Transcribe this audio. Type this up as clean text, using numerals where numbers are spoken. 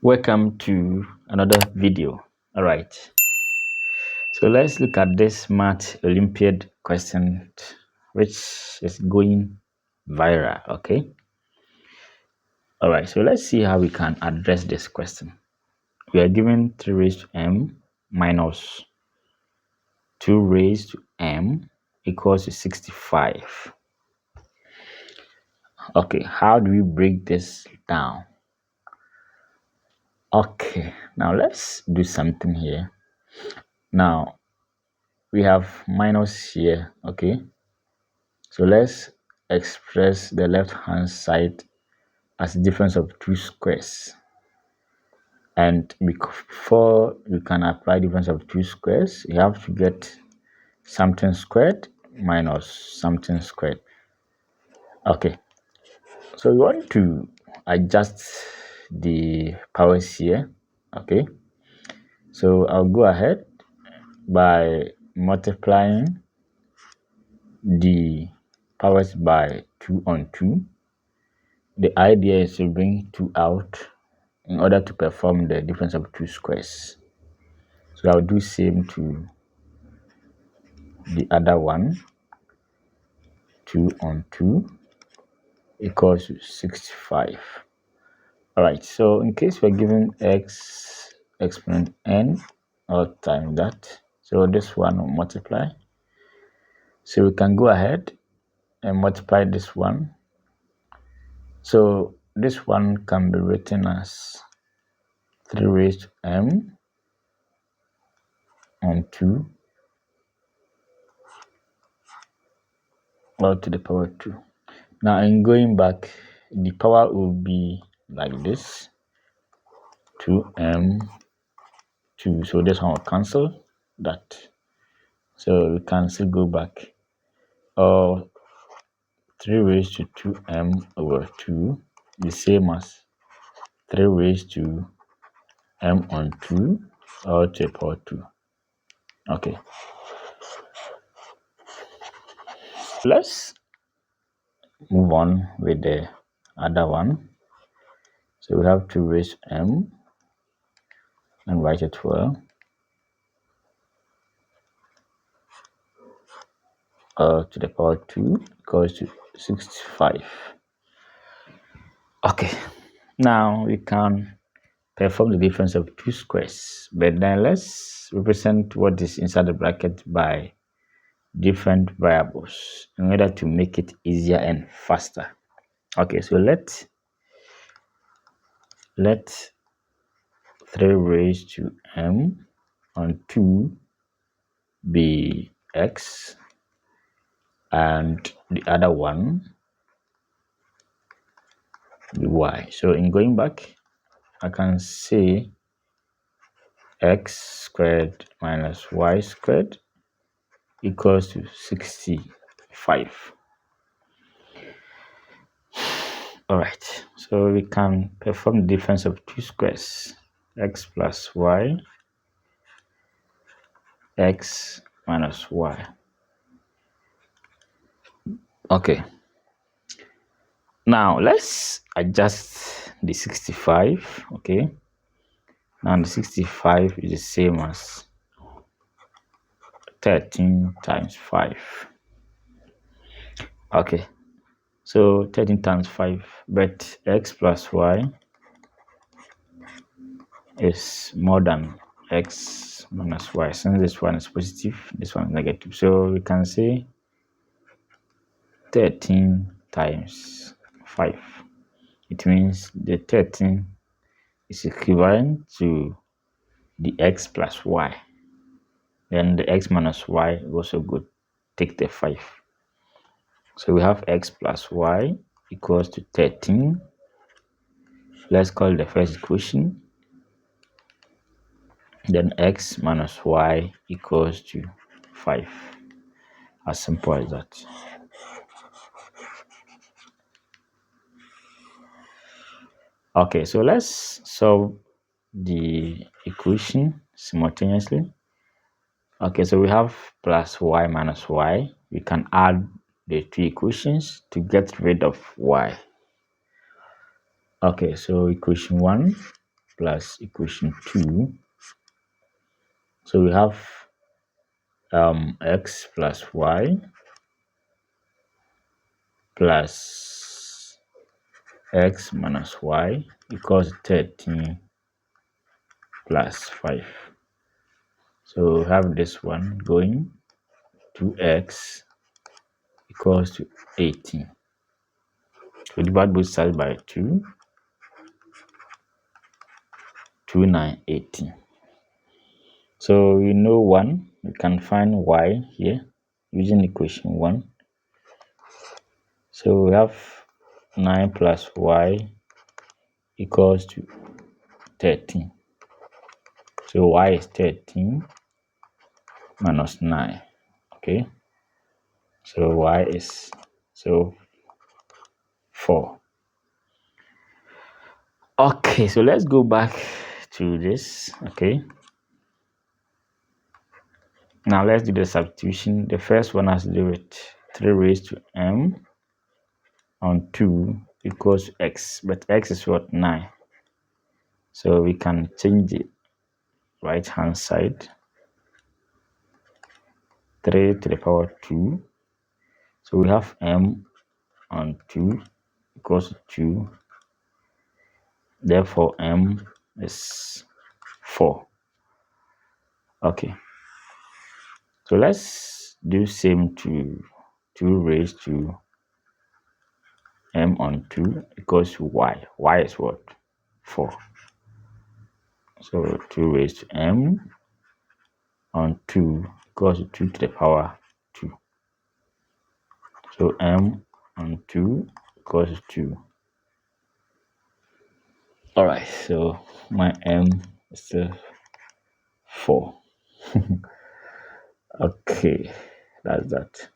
Welcome to another video. All right, so let's look at this math Olympiad question which is going viral. Okay, all right, so let's see how we can address this question. We are given 3 raised to m minus 2 raised to m equals to 65. Okay, how do we break this down? Okay, now let's do something here. Now we have minus here. Okay, so let's express the left hand side as difference of two squares, and before you can apply difference of two squares, you have to get something squared minus something squared. Okay, so we want to adjust the powers here. Okay, so I'll go ahead by multiplying the powers by 2 on 2. The idea is to bring 2 out in order to perform the difference of two squares. So I'll do same to the other one. 2 on 2 equals to 65. All right, so in case we're given x exponent n all times that, so this one will multiply. So we can go ahead and multiply this one. So this one can be written as 3 raised to m on 2 all to the power 2. Now in going back, the power will be like this, 2m 2, so this one will cancel that, so we can still go back, or 3 raised to 2m over 2 the same as 3 raised to m on 2 all to the power 2. Okay, let's move on with the other one. So we have 2 raised to m and write it well, to the power 2 equals to 65. Okay, now we can perform the difference of two squares, but then let's represent what is inside the bracket by different variables in order to make it easier and faster. Okay, so let 3 raised to m on 2 be x, and the other one be y. So in going back, I can say x squared minus y squared equals to 65. All right, so we can perform the difference of two squares, x plus y, x minus y. Okay, now let's adjust the 65. Okay, now the 65 is the same as 13 times 5. Okay, so 13 times 5, but x plus y is more than x minus y. Since this one is positive, this one is negative, so we can say 13 times 5. It means the 13 is equivalent to the x plus y. Then the x minus y also good, take the 5. So we have x plus y equals to 13. Let's call the first equation. Then x minus y equals to 5. As simple as that. Okay, so let's solve the equation simultaneously. Okay, so we have plus y minus y. We can add the two equations to get rid of y. Okay, so equation 1 plus equation 2. So we have x plus y plus x minus y equals 13 plus 5. So we have this one going 2x equals to 18. So divide both sides by 2. 2, 9, 18. So we know 1. We can find y here using equation 1. So we have 9 plus y equals to 13. So y is 13 minus 9. Okay. So y is 4. Okay, so let's go back to this. Okay. Now let's do the substitution. The first one has to do with 3 raised to m on 2 equals to x, but x is what? 9. So we can change the right hand side. 3 to the power 2. So we have m on 2 equals to 2. Therefore m is 4. Okay. So let's do same to 2 raised to m on 2 equals to y. Y is what? 4. So 2 raised to m on 2 equals to 2 to the power 2. So m on 2 equals to 2. Alright, so my m is still 4. Okay, that's that.